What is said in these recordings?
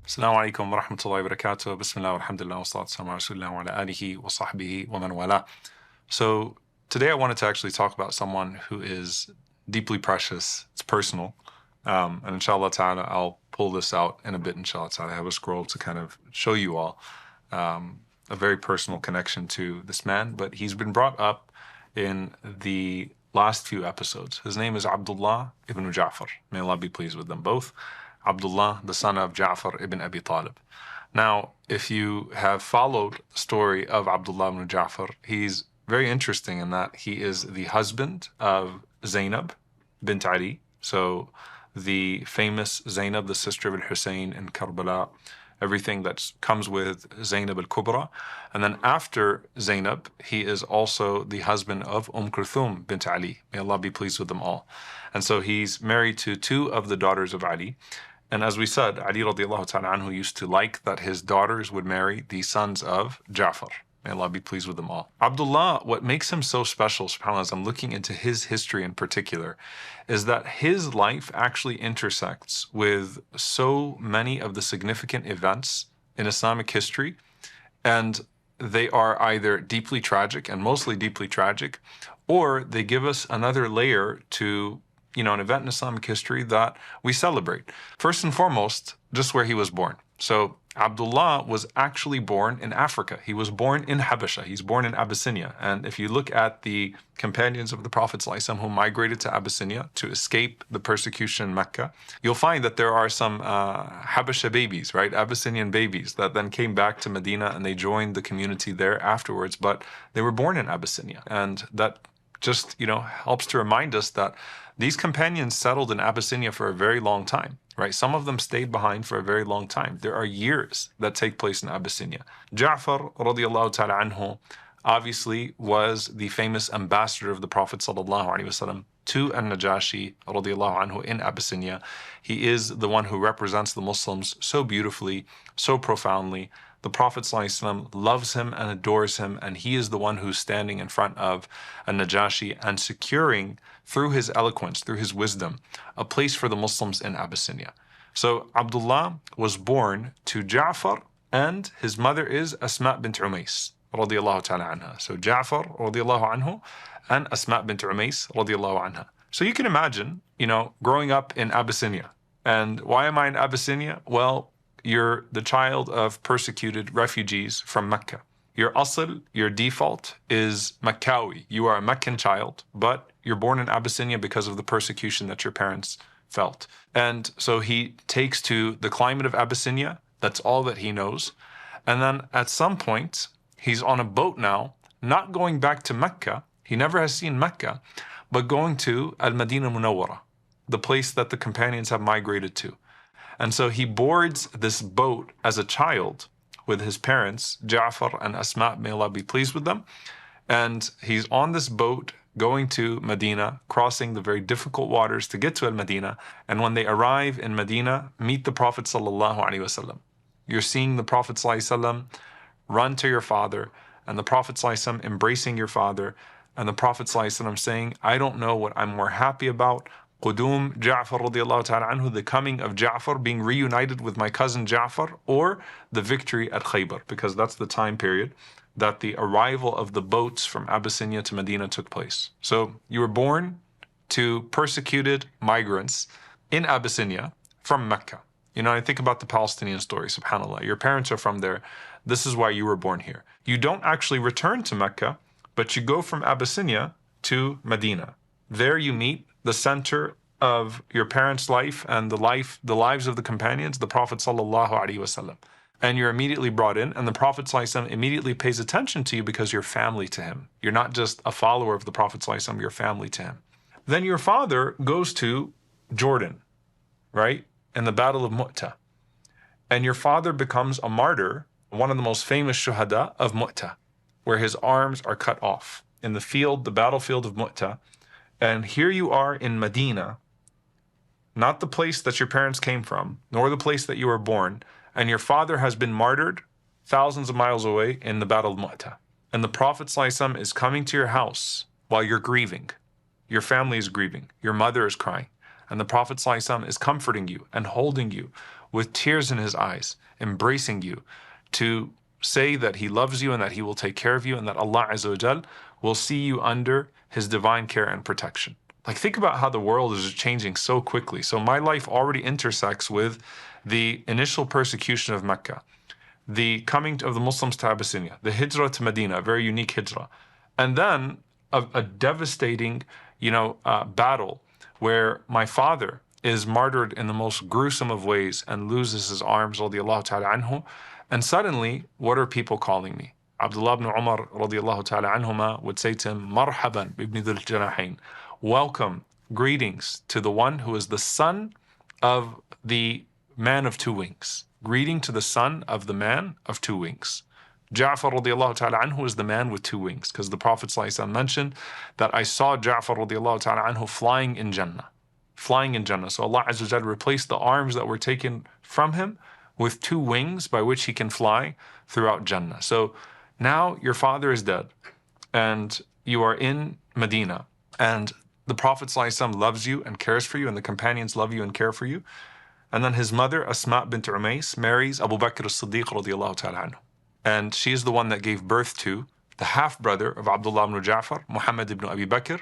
Assalamu alaikum wa rahmatullahi wa barakatuh. Bismillah wa alhamdulillah wa salatu wa rasulillah wa ala alihi wa sahbihi wa man wala. So today I wanted to actually talk about someone who is deeply precious. It's personal. And inshallah ta'ala, I'll pull this out in a bit, inshallah ta'ala. I have a scroll to kind of show you all a very personal connection to this man. But he's been brought up in the last few episodes. His name is Abdullah ibn Ja'far. May Allah be pleased with them both. Abdullah, the son of Ja'far ibn Abi Talib. Now, if you have followed the story of Abdullah ibn Ja'far, he's very interesting in that he is the husband of Zaynab bint Ali. So the famous Zaynab, the sister of Hussein in Karbala, everything that comes with Zaynab al-Kubra. And then after Zaynab, he is also the husband of Kulthum bint Ali. May Allah be pleased with them all. And so he's married to two of the daughters of Ali. And as we said, Ali radiallahu ta'ala anhu used to like that his daughters would marry the sons of Ja'far. May Allah be pleased with them all. Abdullah, what makes him so special, subhanAllah, as I'm looking into his history in particular, is that his life actually intersects with so many of the significant events in Islamic history. And they are either deeply tragic, and mostly deeply tragic, or they give us another layer to an event in Islamic history that we celebrate. First and foremost, just where he was born. So Abdullah was actually born in Africa. He was born in Habasha. He's born in Abyssinia. And if you look at the companions of the Prophet ﷺ who migrated to Abyssinia to escape the persecution in Mecca, you'll find that there are some Habasha babies, right? Abyssinian babies that then came back to Medina and they joined the community there afterwards, but they were born in Abyssinia. And that just, helps to remind us that these companions settled in Abyssinia for a very long time, right? Some of them stayed behind for a very long time. There are years that take place in Abyssinia. Ja'far radiallahu ta'ala anhu obviously was the famous ambassador of the Prophet sallallahu alaihi wasallam to An-Najashi radiallahu anhu in Abyssinia. He is the one who represents the Muslims so beautifully, so profoundly. The Prophet ﷺ loves him and adores him, and he is the one who's standing in front of An-Najashi and securing, through his eloquence, through his wisdom, a place for the Muslims in Abyssinia. So Abdullah was born to Ja'far, and his mother is Asma bint Umays, radiallahu ta'ala anha. So Ja'far, radiallahu anhu, and Asma bint Umays, radiallahu anha. So you can imagine, growing up in Abyssinia. And why am I in Abyssinia? Well, you're the child of persecuted refugees from Mecca. Your asl, your default, is Meccawi. You are a Meccan child, but you're born in Abyssinia because of the persecution that your parents felt. And so he takes to the climate of Abyssinia. That's all that he knows. And then at some point, he's on a boat now, not going back to Mecca. He never has seen Mecca, but going to Al-Madinah Munawwara, the place that the companions have migrated to. And so he boards this boat as a child with his parents, Ja'far and Asma, may Allah be pleased with them. And he's on this boat going to Medina, crossing the very difficult waters to get to Al-Madinah. And when they arrive in Medina, meet the Prophet sallallahu alaihi wasallam. You're seeing the Prophet sallallahu alaihi wasallam run to your father, and the Prophet sallallahu alaihi wasallam embracing your father, and the Prophet sallallahu alaihi wasallam saying, I don't know what I'm more happy about. Qudum Ja'far radiallahu ta'ala anhu, the coming of Ja'far, being reunited with my cousin Ja'far, or the victory at Khaybar, because that's the time period that the arrival of the boats from Abyssinia to Medina took place. So you were born to persecuted migrants in Abyssinia from Mecca. I think about the Palestinian story, subhanAllah. Your parents are from there. This is why you were born here. You don't actually return to Mecca, but you go from Abyssinia to Medina. There you meet the center of your parents' life and the lives of the companions, the Prophet sallallahu alaihi wasallam. And you're immediately brought in, and the Prophet sallallahu alaihi wasallam immediately pays attention to you because you're family to him. You're not just a follower of the Prophet sallallahu alaihi wasallam, you're family to him. Then your father goes to Jordan, right, in the Battle of Mu'tah. And your father becomes a martyr, one of the most famous shuhada of Mu'tah, where his arms are cut off in the battlefield of Mu'tah. And here you are in Medina, not the place that your parents came from, nor the place that you were born, and your father has been martyred thousands of miles away in the Battle of Mu'tah. And the Prophet ﷺ is coming to your house while you're grieving. Your family is grieving. Your mother is crying. And the Prophet ﷺ is comforting you and holding you with tears in his eyes, embracing you, to say that he loves you and that he will take care of you and that Allah Azza wa Jal will see you under his divine care and protection. Like, think about how the world is changing so quickly. So my life already intersects with the initial persecution of Mecca, the coming of the Muslims to Abyssinia, the hijrah to Medina, a very unique hijrah, and then a devastating, battle where my father is martyred in the most gruesome of ways and loses his arms, radiallahu ta'ala anhu. And suddenly, what are people calling me? Abdullah ibn Umar radiallahu ta'ala anhuma would say to him, Marhaban ibn dhul janahain. Welcome, greetings to the one who is the son of the man of two wings. Greeting to the son of the man of two wings. Ja'far radiallahu ta'ala anhu is the man with two wings, because the Prophet ﷺ mentioned that I saw Ja'far radiallahu ta'ala anhu flying in Jannah. Flying in Jannah. So Allah Azza wa Jalla replaced the arms that were taken from him with two wings by which he can fly throughout Jannah. So now your father is dead and you are in Medina, and the Prophet ﷺ loves you and cares for you, and the companions love you and care for you. And then his mother, Asma bint Umays, marries Abu Bakr as-Siddiq radiallahu ta'ala anhu. And she is the one that gave birth to the half-brother of Abdullah ibn Ja'far, Muhammad ibn Abi Bakr,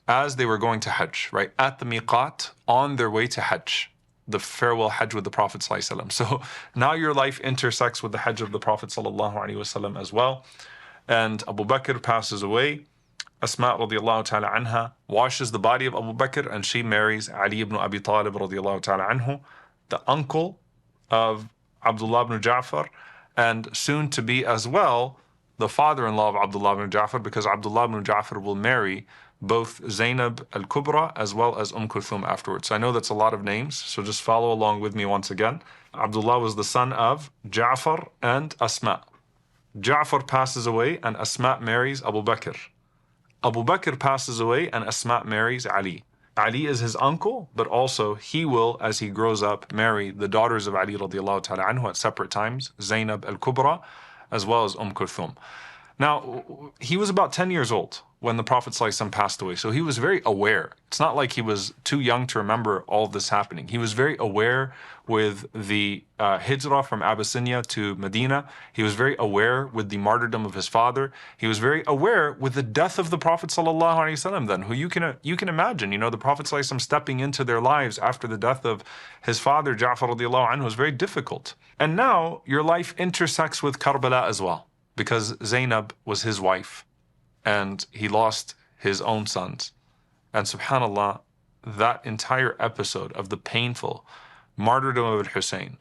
as they were going to Hajj, right? At the miqat, on their way to Hajj, the farewell Hajj with the Prophet ﷺ. So now your life intersects with the Hajj of the Prophet ﷺ as well. And Abu Bakr passes away. Asma radiallahu ta'ala anha washes the body of Abu Bakr, and she marries Ali ibn Abi Talib radiallahu ta'ala anhu, the uncle of Abdullah ibn Ja'far, and soon to be as well the father-in-law of Abdullah ibn Ja'far, because Abdullah ibn Ja'far will marry both Zaynab al-Kubra as well as Kulthum afterwards. So I know that's a lot of names, so just follow along with me once again. Abdullah was the son of Ja'far and Asma. Ja'far passes away and Asma marries Abu Bakr. Abu Bakr passes away and Asma marries Ali. Ali is his uncle, but also he will, as he grows up, marry the daughters of Ali radiallahu ta'ala anhu at separate times, Zaynab al-Kubra as well as Kulthum. Now, he was about 10 years old when the Prophet ﷺ passed away, so he was very aware. It's not like he was too young to remember all of this happening. He was very aware with the hijrah from Abyssinia to Medina. He was very aware with the martyrdom of his father. He was very aware with the death of the Prophet ﷺ then, who you can imagine, the Prophet ﷺ stepping into their lives after the death of his father, Ja'far radiallahu anhu, was very difficult. And now your life intersects with Karbala as well, because Zaynab was his wife and he lost his own sons. And subhanAllah, that entire episode of the painful martyrdom of Al-Hussein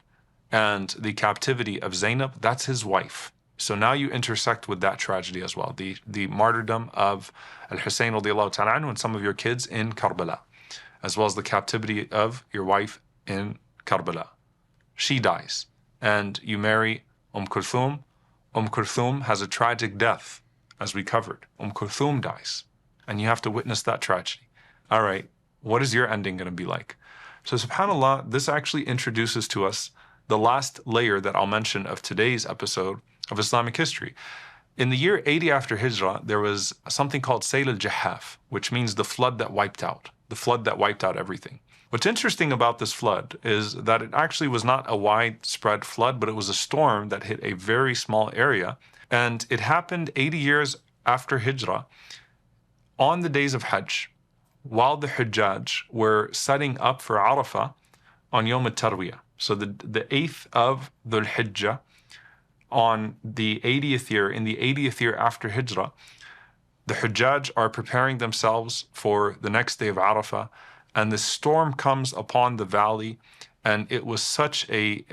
and the captivity of Zaynab, that's his wife. So now you intersect with that tragedy as well, the martyrdom of Al-Hussein radiallahu ta'ala anhu and some of your kids in Karbala, as well as the captivity of your wife in Karbala. She dies and you marry Kulthum. Kulthum has a tragic death, as we covered. Kulthum dies, and you have to witness that tragedy. All right, what is your ending going to be like? So subhanAllah, this actually introduces to us the last layer that I'll mention of today's episode of Islamic history. In the year 80 after Hijrah, there was something called Sayl al-Jahaf, which means the flood that wiped out everything. What's interesting about this flood is that it actually was not a widespread flood, but it was a storm that hit a very small area. And it happened 80 years after Hijrah, on the days of Hajj, while the Hujjaj were setting up for Arafah on Yawm al-Tarwiyah. So the 8th of Dhul Hijjah, on the 80th year, in the 80th year after Hijrah, the Hujjaj are preparing themselves for the next day of Arafah, and the storm comes upon the valley, and it was such a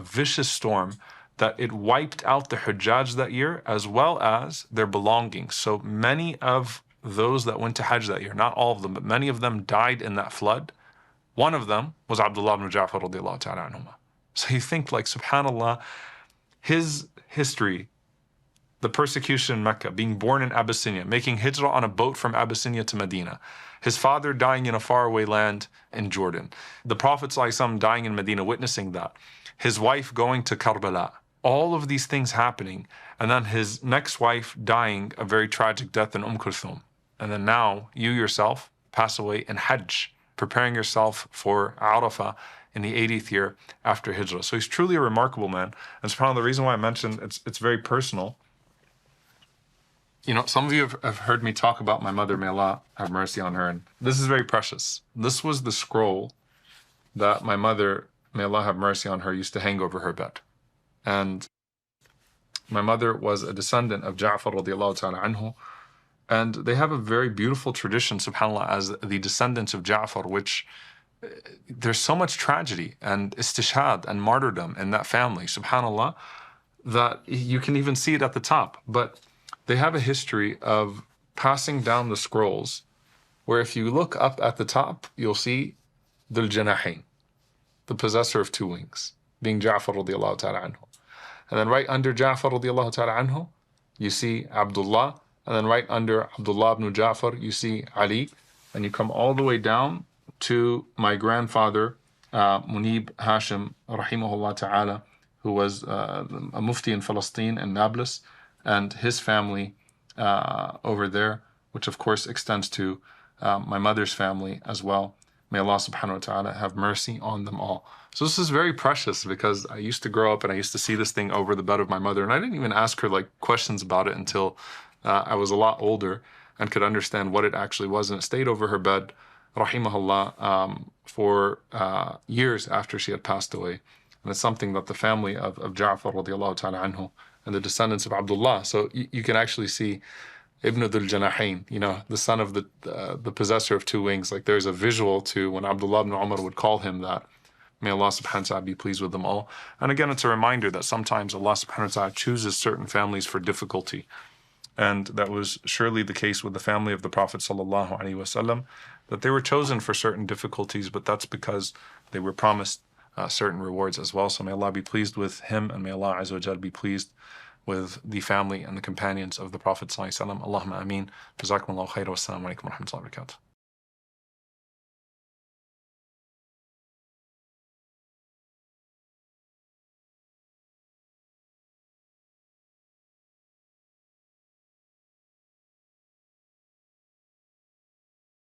vicious storm that it wiped out the Hujjaj that year, as well as their belongings. So many of those that went to Hajj that year, not all of them, but many of them died in that flood. One of them was Abdullah ibn Ja'far radiallahu ta'ala anhuma. So you think, like, subhanAllah, his history, the persecution in Mecca, being born in Abyssinia, making hijrah on a boat from Abyssinia to Medina, his father dying in a faraway land in Jordan, the Prophet ﷺ dying in Medina, witnessing that, his wife going to Karbala, all of these things happening, and then his next wife dying a very tragic death in Kulthum. And then now you yourself pass away in Hajj, preparing yourself for Arafah in the 80th year after Hijrah. So he's truly a remarkable man. And subhanAllah, the reason why I mentioned it's very personal. You know, some of you have heard me talk about my mother, may Allah have mercy on her, and this is very precious. This was the scroll that my mother, may Allah have mercy on her, used to hang over her bed. And my mother was a descendant of Ja'far radiallahu ta'ala anhu, and they have a very beautiful tradition, subhanAllah, as the descendants of Ja'far, which there's so much tragedy and istishhad and martyrdom in that family, subhanAllah, that you can even see it at the top. But they have a history of passing down the scrolls, where if you look up at the top, you'll see Dhul Janahain, the possessor of two wings, being Ja'far radiallahu ta'ala anhu. And then right under Ja'far radiallahu ta'ala anhu, you see Abdullah. And then right under Abdullah ibn Ja'far, you see Ali. And you come all the way down to my grandfather, Munib Hashim, rahimahullah ta'ala, who was a mufti in Palestine and Nablus, and his family over there, which of course extends to my mother's family as well. May Allah subhanahu wa ta'ala have mercy on them all. So this is very precious, because I used to grow up and I used to see this thing over the bed of my mother, and I didn't even ask her like questions about it until I was a lot older and could understand what it actually was. And it stayed over her bed, rahimahullah, for years after she had passed away. And it's something that the family of Ja'far radiallahu ta'ala anhu and the descendants of Abdullah, so you can actually see Ibn Dhul Janahain, you know, the son of the possessor of two wings. Like there's a visual to when Abdullah ibn Umar would call him that. May Allah subhanahu wa ta'ala be pleased with them all. And again, it's a reminder that sometimes Allah subhanahu wa ta'ala chooses certain families for difficulty. And that was surely the case with the family of the Prophet sallallahu alaihi wasallam, that they were chosen for certain difficulties, but that's because they were promised certain rewards as well. So may Allah be pleased with him, and may Allah azza wa jal be pleased with the family and the companions of the Prophet sallallahu alaihi wasallam. Allahumma ameen. Jazakumullahu khairan. Wassalamu alaikum wa rahmatullahi wa barakatuh.